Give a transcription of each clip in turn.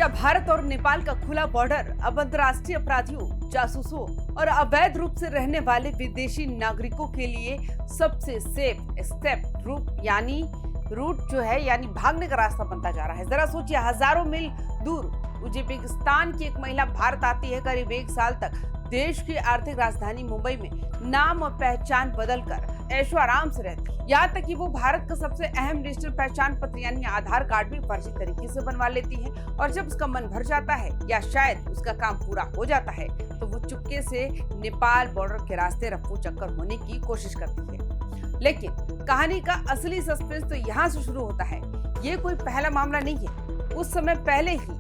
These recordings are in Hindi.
क्या भारत और नेपाल का खुला बॉर्डर अब अंतर्राष्ट्रीय अपराधियों, जासूसों और अवैध रूप से रहने वाले विदेशी नागरिकों के लिए सबसे सेफ स्टेप रूट यानी भागने का रास्ता बनता जा रहा है। जरा सोचिए, हजारों मील दूर उज्बेकिस्तान की एक महिला भारत आती है। करीब 1 साल तक देश की आर्थिक राजधानी मुंबई में नाम और पहचान बदलकर ऐशो आराम से रहती है। यहाँ तक कि वो भारत का सबसे अहम डिजिटल पहचान पत्र यानी आधार कार्ड भी फर्जी तरीके से बनवा लेती है। और जब उसका मन भर जाता है या शायद उसका काम पूरा हो जाता है तो वो चुपके से नेपाल बॉर्डर के रास्ते रफू चक्कर होने की कोशिश करती है। लेकिन कहानी का असली सस्पेंस तो यहाँ से शुरू होता है। ये कोई पहला मामला नहीं है। कुछ समय पहले ही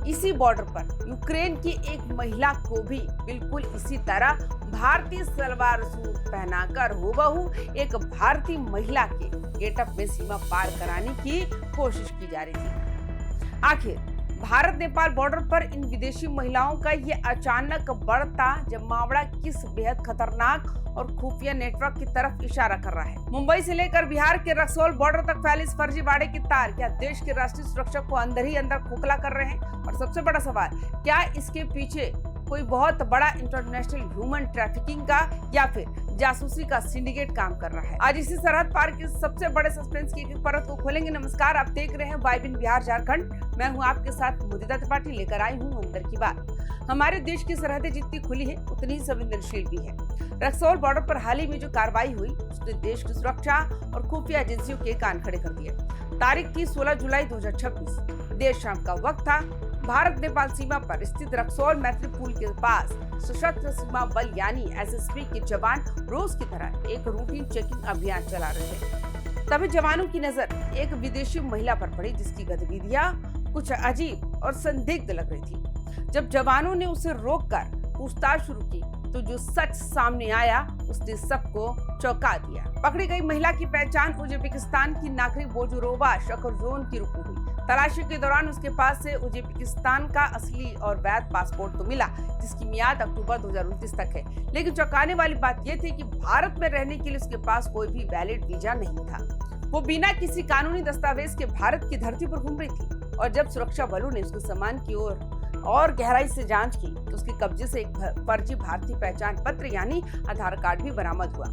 इसी बॉर्डर पर यूक्रेन की एक महिला को भी बिल्कुल इसी तरह भारतीय सलवार सूट पहनाकर हूबहू एक भारतीय महिला के गेटअप में सीमा पार कराने की कोशिश की जा रही थी। आखिर भारत नेपाल बॉर्डर पर इन विदेशी महिलाओं का ये अचानक बढ़ता जमावड़ा किस बेहद खतरनाक और खुफिया नेटवर्क की तरफ इशारा कर रहा है? मुंबई से लेकर बिहार के रक्सौल बॉर्डर तक फैले इस फर्जीवाड़े की तार क्या देश की राष्ट्रीय सुरक्षा को अंदर ही अंदर खोखला कर रहे हैं? और सबसे बड़ा सवाल, क्या इसके पीछे कोई बहुत बड़ा इंटरनेशनल ह्यूमन ट्रैफिकिंग का या फिर जासूसी का सिंडिकेट काम कर रहा है? आज इसी सरहद पार के सबसे बड़े सस्पेंस की एक परत को खोलेंगे। नमस्कार, आप देख रहे हैं वाइबिन बिहार झारखंड। मैं हूं आपके साथ मुदिता त्रिपाठी, लेकर आई हूं अंदर की बात। हमारे देश की सरहदें जितनी खुली है उतनी ही संवेदनशील भी है। रक्सौल बॉर्डर पर हाल ही में जो कार्रवाई हुई उसने देश की सुरक्षा और खुफिया एजेंसियों के कान खड़े कर दिए। तारीख थी 16 जुलाई 2026। देर शाम का वक्त था। भारत नेपाल सीमा पर स्थित रक्सौल मैत्री पुल के पास सशस्त्र सीमा बल यानी एसएसबी के जवान रोज की तरह एक रूटीन चेकिंग अभियान चला रहे थे। तभी जवानों की नजर एक विदेशी महिला पर पड़ी जिसकी गतिविधियां कुछ अजीब और संदिग्ध लग रही थी। जब जवानों ने उसे रोककर पूछताछ शुरू की तो जो सच सामने आया उसने सबको चौंका दिया। पकड़ी गई महिला की पहचान उज्बेकिस्तान की नागरिक बोजुरोवा शकरजोन की रूप में हुई। तलाशी के दौरान उसके पास से उज्बेकिस्तान का असली और वैध पासपोर्ट तो मिला जिसकी मियाद अक्टूबर 2029 तक है। लेकिन चौंकाने वाली बात यह थी कि भारत में रहने के लिए उसके पास कोई भी वैलिड वीजा नहीं था। वो बिना किसी कानूनी दस्तावेज के भारत की धरती पर घूम रही थी। और जब सुरक्षा बलों ने उसके सामान की और गहराई से जांच की तो उसके कब्जे से एक फर्जी भारतीय पहचान पत्र यानी आधार कार्ड भी बरामद हुआ।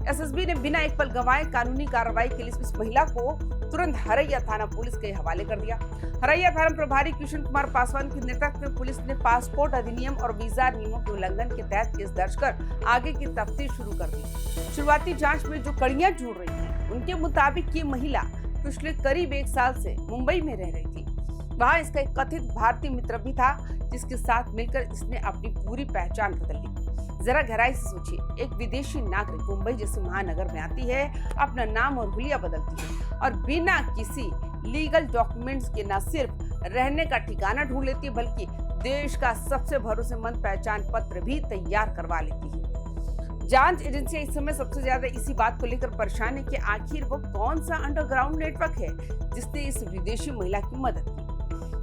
एसएसबी ने बिना एक पल गंवाए कानूनी कार्रवाई के लिए इस महिला को तुरंत हरैया थाना पुलिस के हवाले कर दिया। हरैया थाना प्रभारी कृष्ण कुमार पासवान के नेतृत्व में पुलिस ने पासपोर्ट अधिनियम और वीजा नियमों के उल्लंघन के तहत केस दर्ज कर आगे की तफ्तीश शुरू कर दी। शुरुआती जांच में जो कड़ियां जुड़ रही हैं उनके मुताबिक ये महिला पिछले करीब 1 साल से मुंबई में रह रही थी। वहाँ इसका एक कथित भारतीय मित्र भी था जिसके साथ मिलकर इसने अपनी पूरी पहचान बदल ली। जरा गहराई से सोचिए, एक विदेशी नागरिक मुंबई जैसे महानगर में आती है, अपना नाम और हुलिया बदलती है और बिना किसी लीगल डॉक्यूमेंट्स के न सिर्फ रहने का ठिकाना ढूंढ लेती है बल्कि देश का सबसे भरोसेमंद पहचान पत्र भी तैयार करवा लेती है। जांच एजेंसियां इस समय सबसे ज्यादा इसी बात को लेकर परेशान है कि आखिर वो कौन सा अंडरग्राउंड नेटवर्क है जिसने इस विदेशी महिला की मदद की।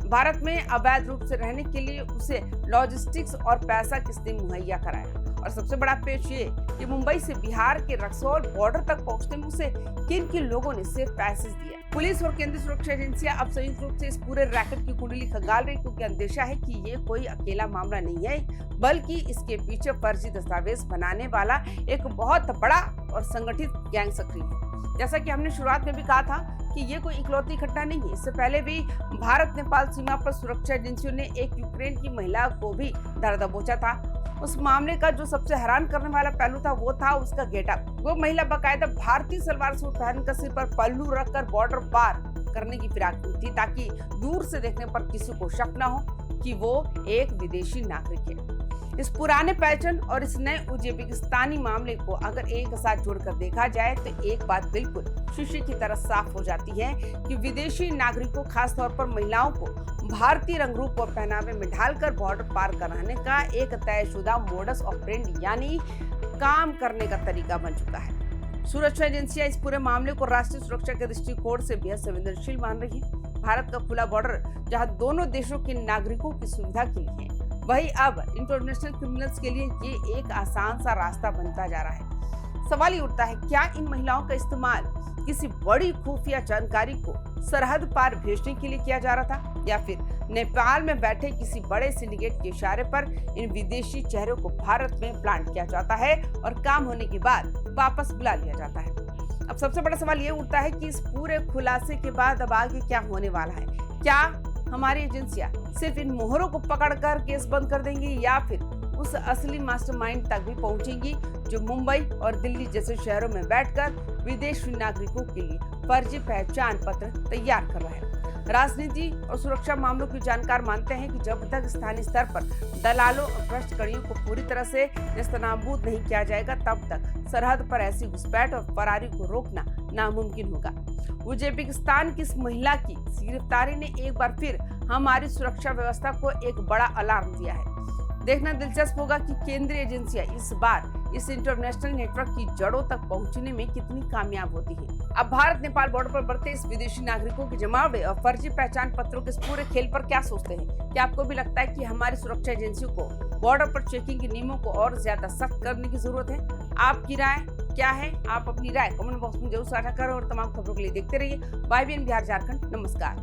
भारत में अवैध रूप से रहने के लिए उसे लॉजिस्टिक्स और पैसा किसने मुहैया कराया? और सबसे बड़ा पेश ये कि मुंबई से बिहार के रक्सौल बॉर्डर तक पहुंचने में उसे किन लोगों ने सिर्फ पैसेज दिया? पुलिस और केंद्रीय सुरक्षा एजेंसियां अब संयुक्त रूप से इस पूरे रैकेट की कुंडली खंगाल रही क्योंकि अंदेशा है कि ये कोई अकेला मामला नहीं है बल्कि इसके पीछे फर्जी दस्तावेज बनाने वाला एक बहुत बड़ा और संगठित गैंग सक्रिय है। जैसा कि हमने शुरुआत में भी कहा था कि ये कोई इकलौती घटना नहीं है। इससे पहले भी भारत नेपाल सीमा पर सुरक्षा एजेंसियों ने एक यूक्रेन की महिला को भी धर दबोचा था। उस मामले का जो सबसे हैरान करने वाला पहलू था वो था उसका गेटअप। वो महिला बाकायदा भारतीय सलवार सूट पहनकर सिर पर पल्लू रखकर बॉर्डर पार करने की फिराक में थी ताकि दूर से देखने पर किसी को शक न हो कि वो एक विदेशी नागरिक है। इस पुराने पैटर्न और इस नए उज्बेकिस्तानी मामले को अगर एक साथ जोड़कर देखा जाए तो एक बात बिल्कुल शीशे की तरह साफ हो जाती है कि विदेशी नागरिकों खास तौर पर महिलाओं को भारतीय रंग रूप और पहनावे में ढालकर बॉर्डर पार कराने का एक तयशुदा मोडस ऑपरेंडी यानी काम करने का तरीका बन चुका है। सुरक्षा एजेंसियां इस पूरे मामले को राष्ट्रीय सुरक्षा के दृष्टिकोण से बेहद संवेदनशील मान रही है। भारत का खुला बॉर्डर जहां दोनों देशों के नागरिकों की सुविधा के लिए है वही अब इंटरनेशनल क्रिमिनल्स के लिए ये एक आसान सा रास्ता बनता जा रहा है। सवाल ये उठता है, क्या इन महिलाओं का इस्तेमाल किसी बड़ी खुफिया जानकारी को सरहद पार भेजने के लिए किया जा रहा था या फिर नेपाल में बैठे किसी बड़े सिंडिकेट के इशारे पर इन विदेशी चेहरों को भारत में प्लांट किया जाता है और काम होने के बाद वापस बुला लिया जाता है। अब सबसे बड़ा सवाल ये उठता है कि इस पूरे खुलासे के बाद अब आगे क्या होने वाला है। क्या हमारी एजेंसियां सिर्फ इन मोहरों को पकड़कर केस बंद कर देंगी या फिर उस असली मास्टरमाइंड तक भी पहुंचेंगी जो मुंबई और दिल्ली जैसे शहरों में बैठकर विदेशी नागरिकों के लिए फर्जी पहचान पत्र तैयार कर रहा है। राजनीति और सुरक्षा मामलों के जानकार मानते हैं कि जब तक स्थानीय स्तर पर दलालों और भ्रष्टकर्मियों को पूरी तरह से नेस्तनाबूद नहीं किया जाएगा, तब तक सरहद पर ऐसी घुसपैठ और फरारी को रोकना नामुमकिन होगा। उज्बेकिस्तान की इस महिला की गिरफ्तारी ने एक बार फिर हमारी सुरक्षा व्यवस्था को एक बड़ा अलार्म दिया है। देखना दिलचस्प होगा कि केंद्रीय एजेंसियां इस बार इस इंटरनेशनल नेटवर्क की जड़ों तक पहुंचने में कितनी कामयाब होती है। अब भारत नेपाल बॉर्डर पर बढ़ते इस विदेशी नागरिकों के जमावड़े और फर्जी पहचान पत्रों के इस पूरे खेल पर क्या सोचते हैं? क्या आपको भी लगता है कि हमारी सुरक्षा एजेंसियों को बॉर्डर पर चेकिंग के नियमों को और ज्यादा सख्त करने की जरूरत है? आपकी राय क्या है? आप अपनी राय कमेंट बॉक्स में जरूर साझा करें और तमाम खबरों के लिए देखते रहिए YBN बिहार झारखंड। नमस्कार।